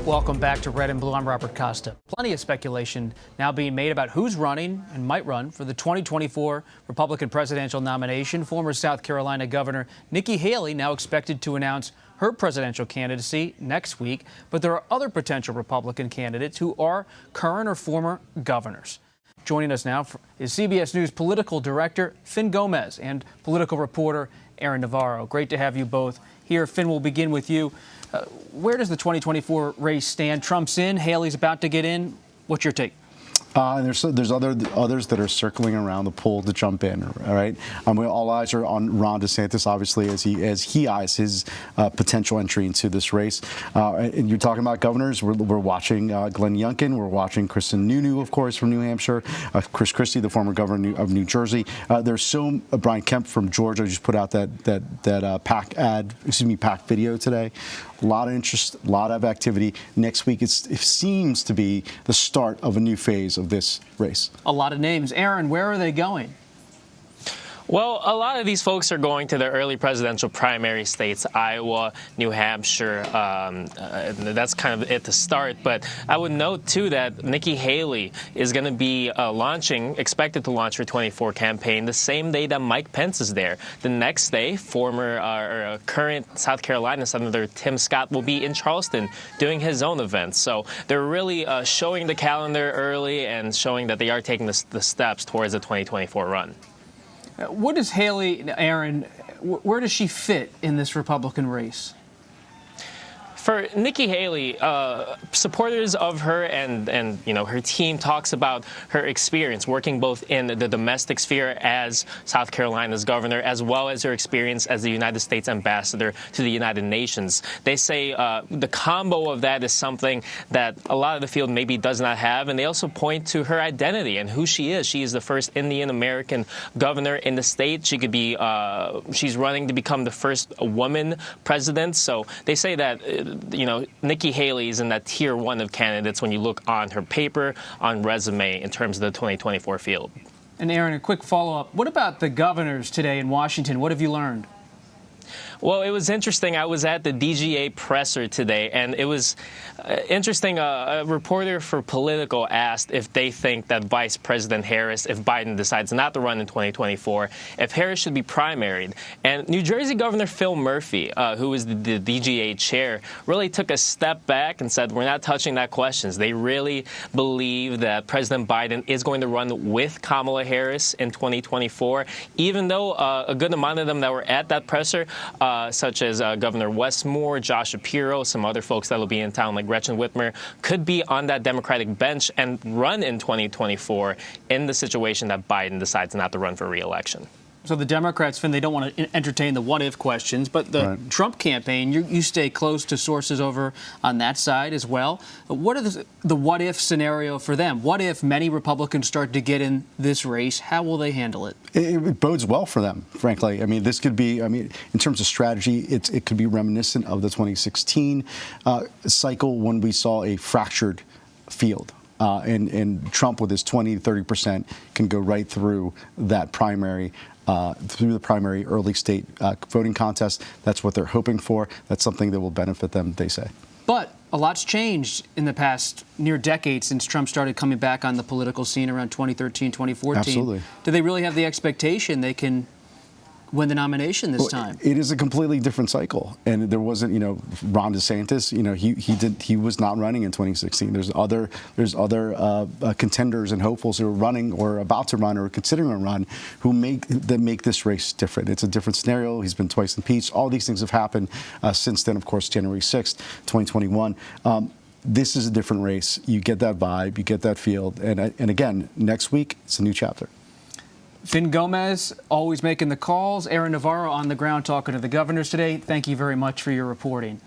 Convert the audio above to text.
Welcome back to Red and Blue. I'm Robert Costa. Plenty of speculation now being made about who's running and might run for the 2024 Republican presidential nomination. Former South Carolina Governor Nikki Haley now expected to announce her presidential candidacy next week. But there are other potential Republican candidates who are current or former governors. Joining us now is CBS News political director Fin Gomez and political reporter Aaron Navarro. Great to have you both here. Fin, we'll begin with you. Where does the 2024 race stand? Trump's in. Haley's about to get in. What's your take? There's others that are circling around the pool to jump in. All right, all eyes are on Ron DeSantis, obviously, as he eyes his potential entry into this race. And you're talking about governors. We're watching Glenn Youngkin. We're watching Kristen Nunu, of course, from New Hampshire. Chris Christie, the former governor of New Jersey. There's Brian Kemp from Georgia just put out that PAC video today. A lot of interest, a lot of activity. Next week, it seems to be the start of a new phase of this race. A lot of names. Aaron, where are they going? Well, a lot of these folks are going to the early presidential primary states, Iowa, New Hampshire. That's kind of it to start. But I would note, too, that Nikki Haley is going to be expected to launch her 24 campaign the same day that Mike Pence is there. The next day, current South Carolina Senator Tim Scott will be in Charleston doing his own event. So they're really showing the calendar early and showing that they are taking the steps towards the 2024 run. What does Haley, Aaron, where does she fit in this Republican race? For Nikki Haley, supporters of her and her team talks about her experience working both in the domestic sphere as South Carolina's governor, as well as her experience as the United States ambassador to the United Nations. They say the combo of that is something that a lot of the field maybe does not have, and they also point to her identity and who she is. She is the first Indian American governor in the state. She could be, she's running to become the first woman president. So they say that Nikki Haley is in that tier one of candidates when you look on her paper, on resume in terms of the 2024 field. And Aaron, a quick follow-up. What about the governors today in Washington? What have you learned? Well, it was interesting. I was at the DGA presser today, and it was interesting. A reporter for Politico asked if they think that Vice President Harris, if Biden decides not to run in 2024, if Harris should be primaried. And New Jersey Governor Phil Murphy, who is the DGA chair, really took a step back and said, we're not touching that question. They really believe that President Biden is going to run with Kamala Harris in 2024, even though a good amount of them that were at that presser, such as Governor Westmore, Josh Shapiro, some other folks that will be in town like Gretchen Whitmer, could be on that Democratic bench and run in 2024 in the situation that Biden decides not to run for re-election. So the Democrats, Finn, they don't want to entertain the what-if questions, but the Trump campaign, you stay close to sources over on that side as well. What are the what-if scenario for them? What if many Republicans start to get in this race? How will they handle it? It bodes well for them, frankly. I mean, this could be, in terms of strategy, it could be reminiscent of the 2016 cycle when we saw a fractured field. And Trump, with his 20 to 30%, can go right through that primary, through the primary early state voting contest. That's what they're hoping for. That's something that will benefit them, they say. But a lot's changed in the past near decade since Trump started coming back on the political scene around 2013, 2014. Absolutely. Do they really have the expectation they can win the nomination this time? It is a completely different cycle, and there wasn't, Ron DeSantis. He was not running in 2016. There's other contenders and hopefuls who are running or about to run or considering a run who make this race different. It's a different scenario. He's been twice impeached. All these things have happened since then. Of course, January 6th, 2021. This is a different race. You get that vibe, you get that field, and again, next week it's a new chapter. Fin Gomez, always making the calls. Aaron Navarro on the ground talking to the governors today. Thank you very much for your reporting.